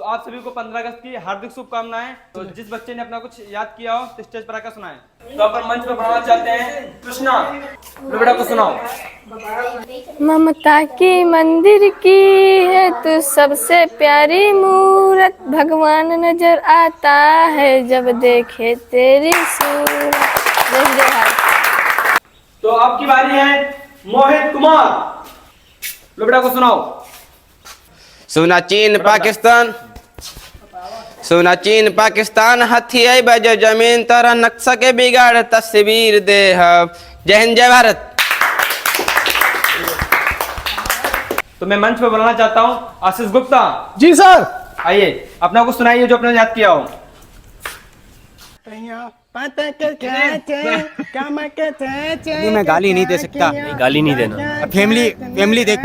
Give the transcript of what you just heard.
तो आप सभी को 15 अगस्त की हार्दिक शुभकामनाएं। तो जिस बच्चे ने अपना कुछ याद किया हो तो स्टेज पर आकर सुनाएं। तो अपन मंच पर बढ़ाना चाहते हैं कृष्णा, बेटा को सुनाओ। ममता की मंदिर की है तू सबसे प्यारी मूरत, भगवान नजर आता है जब देखे तेरी सूरत। जय जय भारत। तो आपकी बारी है मोहित कुमार, बेटा को सुनाओ। सुना चीन पाकिस्तान, सुना चीन पाकिस्तान हाथी आई बजे जमीन तोरा नक्शा के बिगाड़ तस्वीर दे। जय हिंद जय भारत। तो मैं मंच पर बुलाना चाहता हूँ आशीष गुप्ता। जी सर। आइए अपना कुछ सुनाइए जो आपने याद किया हो। नहीं, मैं गाली नहीं दे सकता। गाली नहीं देना। फैमिली देख